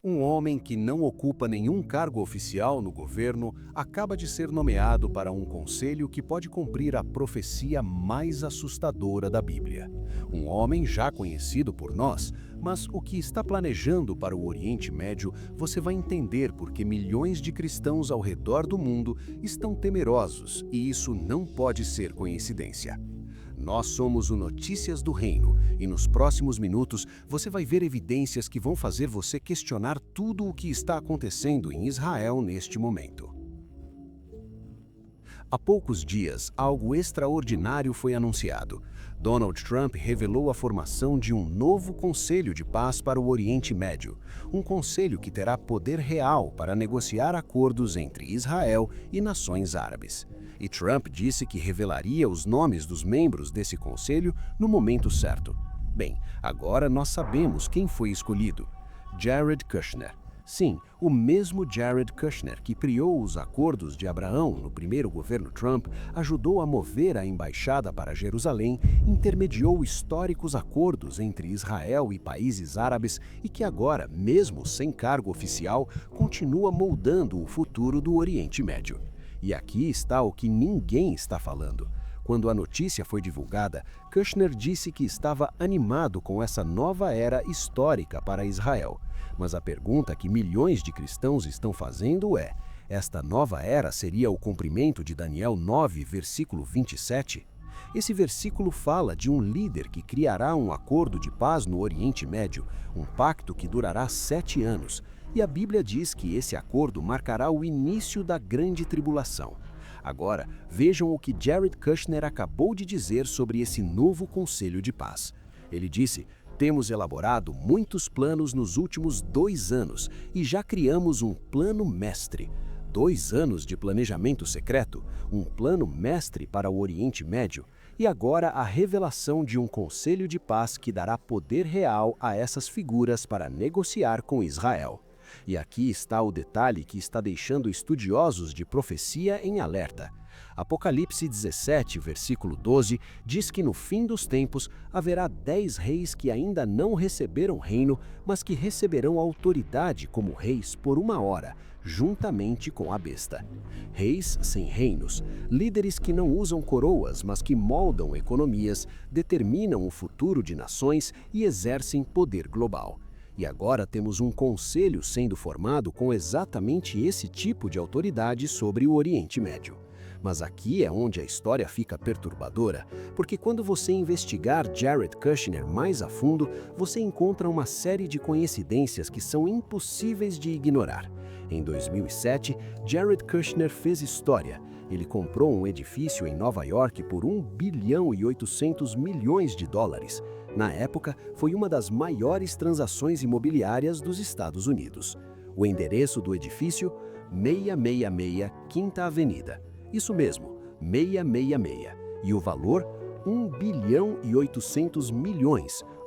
Um homem que não ocupa nenhum cargo oficial no governo acaba de ser nomeado para um conselho que pode cumprir a profecia mais assustadora da Bíblia. Um homem já conhecido por nós, mas o que está planejando para o Oriente Médio, você vai entender porque milhões de cristãos ao redor do mundo estão temerosos e isso não pode ser coincidência. Nós somos o Notícias do Reino e nos próximos minutos você vai ver evidências que vão fazer você questionar tudo o que está acontecendo em Israel neste momento. Há poucos dias, algo extraordinário foi anunciado. Donald Trump revelou a formação de um novo Conselho de Paz para o Oriente Médio, um conselho que terá poder real para negociar acordos entre Israel e nações árabes. E Trump disse que revelaria os nomes dos membros desse conselho no momento certo. Bem, agora nós sabemos quem foi escolhido: Jared Kushner. Sim, o mesmo Jared Kushner que criou os Acordos de Abraão no primeiro governo Trump, ajudou a mover a embaixada para Jerusalém, intermediou históricos acordos entre Israel e países árabes e que agora, mesmo sem cargo oficial, continua moldando o futuro do Oriente Médio. E aqui está o que ninguém está falando. Quando a notícia foi divulgada, Kushner disse que estava animado com essa nova era histórica para Israel. Mas a pergunta que milhões de cristãos estão fazendo é: esta nova era seria o cumprimento de Daniel 9, versículo 27? Esse versículo fala de um líder que criará um acordo de paz no Oriente Médio, um pacto que durará 7 anos. E a Bíblia diz que esse acordo marcará o início da grande tribulação. Agora, vejam o que Jared Kushner acabou de dizer sobre esse novo Conselho de Paz. Ele disse: temos elaborado muitos planos nos últimos 2 anos e já criamos um plano mestre. 2 anos de planejamento secreto, um plano mestre para o Oriente Médio, e agora a revelação de um Conselho de Paz que dará poder real a essas figuras para negociar com Israel. E aqui está o detalhe que está deixando estudiosos de profecia em alerta. Apocalipse 17, versículo 12, diz que no fim dos tempos haverá 10 reis que ainda não receberam reino, mas que receberão autoridade como reis por 1 hora, juntamente com a besta. Reis sem reinos, líderes que não usam coroas, mas que moldam economias, determinam o futuro de nações e exercem poder global. E agora temos um conselho sendo formado com exatamente esse tipo de autoridade sobre o Oriente Médio. Mas aqui é onde a história fica perturbadora, porque quando você investigar Jared Kushner mais a fundo, você encontra uma série de coincidências que são impossíveis de ignorar. Em 2007, Jared Kushner fez história. Ele comprou um edifício em Nova York por 1,8 bilhão de dólares. Na época, foi uma das maiores transações imobiliárias dos Estados Unidos. O endereço do edifício: 666 Quinta Avenida. Isso mesmo, 666. E o valor: 1,8 bilhão,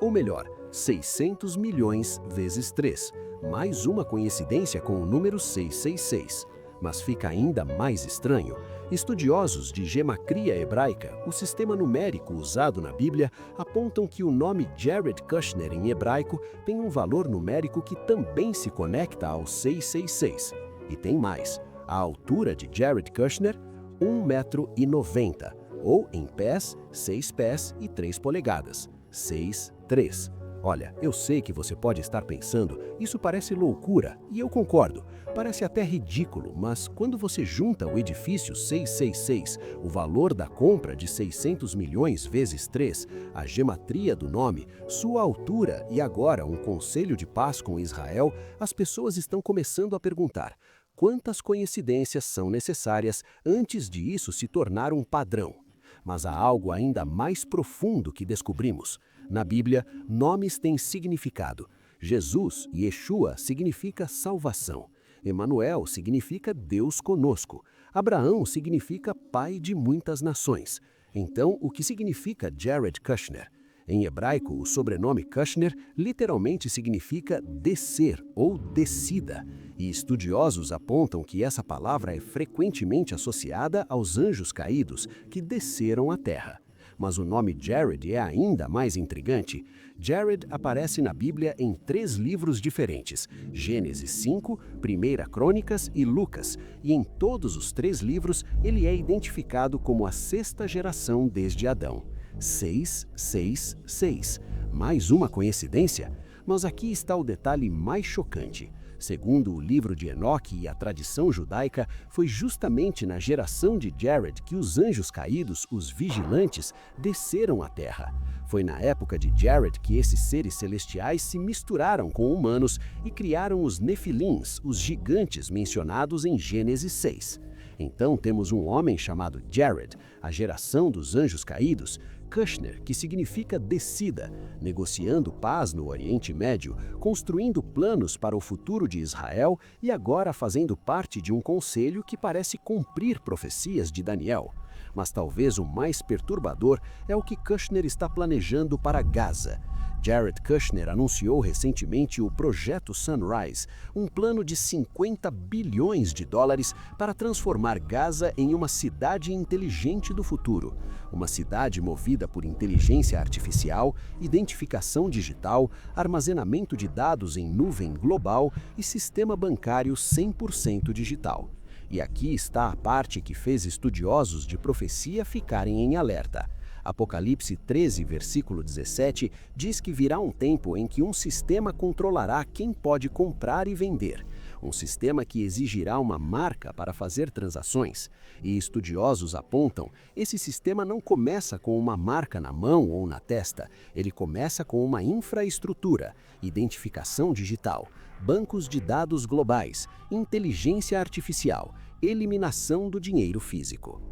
ou melhor, 600 milhões vezes 3. Mais uma coincidência com o número 666. Mas fica ainda mais estranho. Estudiosos de gematria hebraica, o sistema numérico usado na Bíblia, apontam que o nome Jared Kushner em hebraico tem um valor numérico que também se conecta ao 666. E tem mais. A altura de Jared Kushner: 1,90 m, ou em pés, 6 pés e 3 polegadas, 6'3". Olha, eu sei que você pode estar pensando, isso parece loucura, e eu concordo. Parece até ridículo, mas quando você junta o edifício 666, o valor da compra de 600 milhões vezes 3, a gematria do nome, sua altura e agora um conselho de paz com Israel, as pessoas estão começando a perguntar: quantas coincidências são necessárias antes de isso se tornar um padrão? Mas há algo ainda mais profundo que descobrimos. Na Bíblia, nomes têm significado. Jesus, Yeshua, significa salvação. Emanuel significa Deus conosco. Abraão significa pai de muitas nações. Então, o que significa Jared Kushner? Em hebraico, o sobrenome Kushner literalmente significa descer ou descida. E estudiosos apontam que essa palavra é frequentemente associada aos anjos caídos que desceram à terra. Mas o nome Jared é ainda mais intrigante. Jared aparece na Bíblia em 3 livros diferentes, Gênesis 5, 1 Crônicas e Lucas, e em todos os 3 livros ele é identificado como a 6ª geração desde Adão. 666. Mais uma coincidência? Mas aqui está o detalhe mais chocante. Segundo o livro de Enoque e a tradição judaica, foi justamente na geração de Jared que os anjos caídos, os vigilantes, desceram à terra. Foi na época de Jared que esses seres celestiais se misturaram com humanos e criaram os Nefilins, os gigantes mencionados em Gênesis 6. Então temos um homem chamado Jared, a geração dos anjos caídos, Kushner, que significa descida, negociando paz no Oriente Médio, construindo planos para o futuro de Israel e agora fazendo parte de um conselho que parece cumprir profecias de Daniel. Mas talvez o mais perturbador é o que Kushner está planejando para Gaza. Jared Kushner anunciou recentemente o Projeto Sunrise, um plano de 50 bilhões de dólares para transformar Gaza em uma cidade inteligente do futuro. Uma cidade movida por inteligência artificial, identificação digital, armazenamento de dados em nuvem global e sistema bancário 100% digital. E aqui está a parte que fez estudiosos de profecia ficarem em alerta. Apocalipse 13, versículo 17, diz que virá um tempo em que um sistema controlará quem pode comprar e vender. Um sistema que exigirá uma marca para fazer transações. E estudiosos apontam, esse sistema não começa com uma marca na mão ou na testa. Ele começa com uma infraestrutura, identificação digital, bancos de dados globais, inteligência artificial, eliminação do dinheiro físico.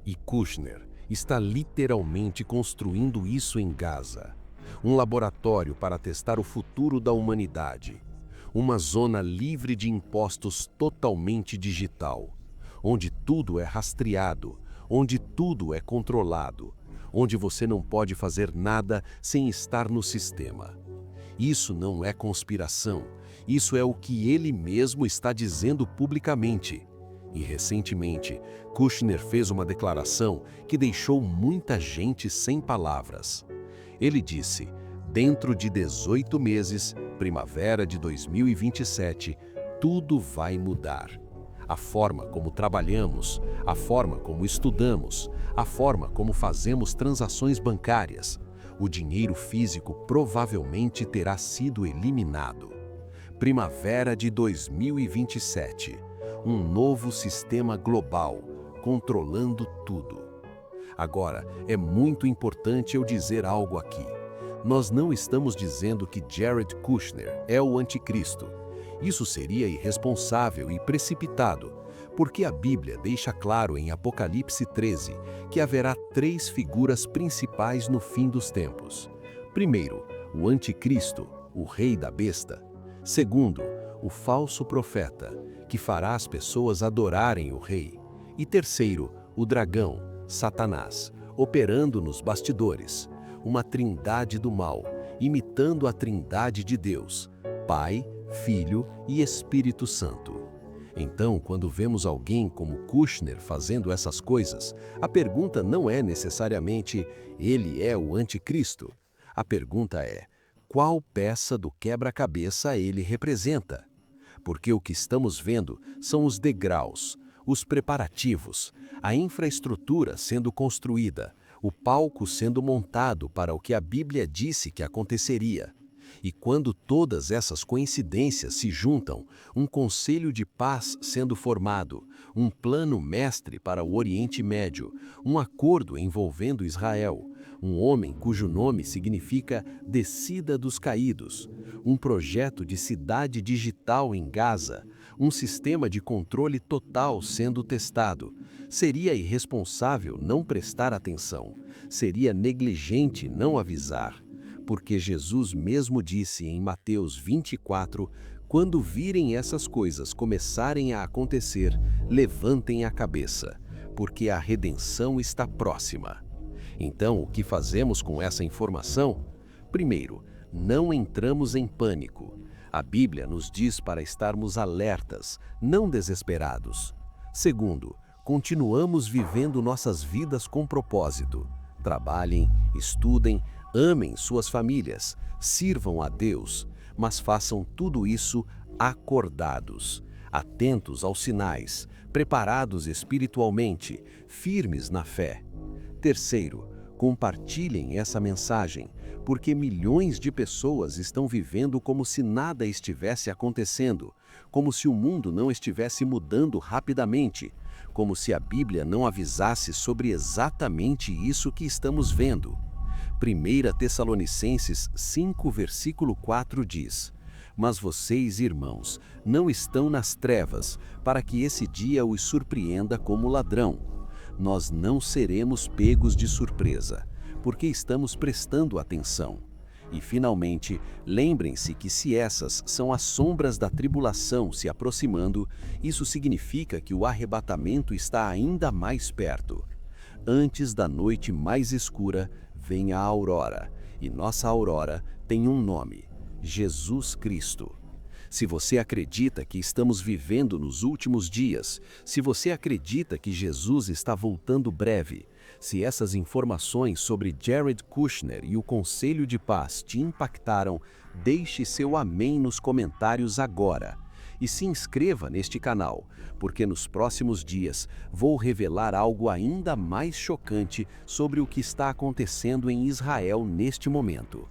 E Kushner está literalmente construindo isso em Gaza. Um laboratório para testar o futuro da humanidade. Uma zona livre de impostos totalmente digital, onde tudo é rastreado, onde tudo é controlado, onde você não pode fazer nada sem estar no sistema. Isso não é conspiração, isso é o que ele mesmo está dizendo publicamente. E recentemente, Kushner fez uma declaração que deixou muita gente sem palavras. Ele disse, dentro de 18 meses, primavera de 2027, tudo vai mudar. A forma como trabalhamos, a forma como estudamos, a forma como fazemos transações bancárias. O dinheiro físico provavelmente terá sido eliminado. Primavera de 2027. Um novo sistema global, controlando tudo. Agora, é muito importante eu dizer algo aqui. Nós não estamos dizendo que Jared Kushner é o anticristo. Isso seria irresponsável e precipitado, porque a Bíblia deixa claro em Apocalipse 13 que haverá 3 figuras principais no fim dos tempos. Primeiro, o anticristo, o rei da besta. Segundo, o falso profeta, que fará as pessoas adorarem o rei. E terceiro, o dragão, Satanás, operando nos bastidores. Uma trindade do mal, imitando a trindade de Deus, Pai, Filho e Espírito Santo. Então, quando vemos alguém como Kushner fazendo essas coisas, a pergunta não é necessariamente, ele é o anticristo. A pergunta é, qual peça do quebra-cabeça ele representa? Porque o que estamos vendo são os degraus, os preparativos, a infraestrutura sendo construída, o palco sendo montado para o que a Bíblia disse que aconteceria. E quando todas essas coincidências se juntam, um conselho de paz sendo formado, um plano mestre para o Oriente Médio, um acordo envolvendo Israel, um homem cujo nome significa descida dos caídos, um projeto de cidade digital em Gaza, um sistema de controle total sendo testado. Seria irresponsável não prestar atenção, seria negligente não avisar. Porque Jesus mesmo disse em Mateus 24, quando virem essas coisas começarem a acontecer, levantem a cabeça, porque a redenção está próxima. Então, o que fazemos com essa informação? Primeiro, não entramos em pânico. A Bíblia nos diz para estarmos alertas, não desesperados. Segundo, continuamos vivendo nossas vidas com propósito. Trabalhem, estudem, Amem suas famílias, sirvam a Deus, mas façam tudo isso acordados, atentos aos sinais, preparados espiritualmente, firmes na fé. Terceiro, compartilhem essa mensagem, porque milhões de pessoas estão vivendo como se nada estivesse acontecendo, como se o mundo não estivesse mudando rapidamente, como se a Bíblia não avisasse sobre exatamente isso que estamos vendo. 1 Tessalonicenses 5, versículo 4 diz: Mas vocês, irmãos, não estão nas trevas, para que esse dia os surpreenda como ladrão. Nós não seremos pegos de surpresa, porque estamos prestando atenção. E, finalmente, lembrem-se que se essas são as sombras da tribulação se aproximando, isso significa que o arrebatamento está ainda mais perto. Antes da noite mais escura, vem a aurora, e nossa aurora tem um nome: Jesus Cristo. Se você acredita que estamos vivendo nos últimos dias, se você acredita que Jesus está voltando breve, se essas informações sobre Jared Kushner e o Conselho de Paz te impactaram, deixe seu amém nos comentários agora. E se inscreva neste canal, porque nos próximos dias vou revelar algo ainda mais chocante sobre o que está acontecendo em Israel neste momento.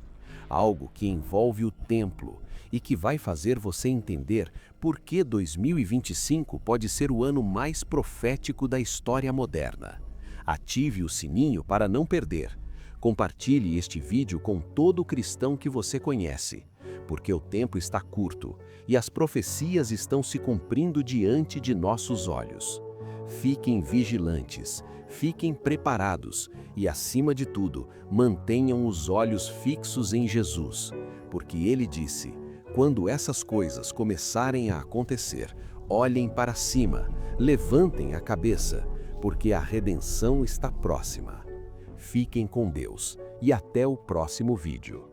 Algo que envolve o templo e que vai fazer você entender por que 2025 pode ser o ano mais profético da história moderna. Ative o sininho para não perder. Compartilhe este vídeo com todo cristão que você conhece, porque o tempo está curto e as profecias estão se cumprindo diante de nossos olhos. Fiquem vigilantes, fiquem preparados e, acima de tudo, mantenham os olhos fixos em Jesus, porque ele disse: quando essas coisas começarem a acontecer, olhem para cima, levantem a cabeça, porque a redenção está próxima. Fiquem com Deus e até o próximo vídeo.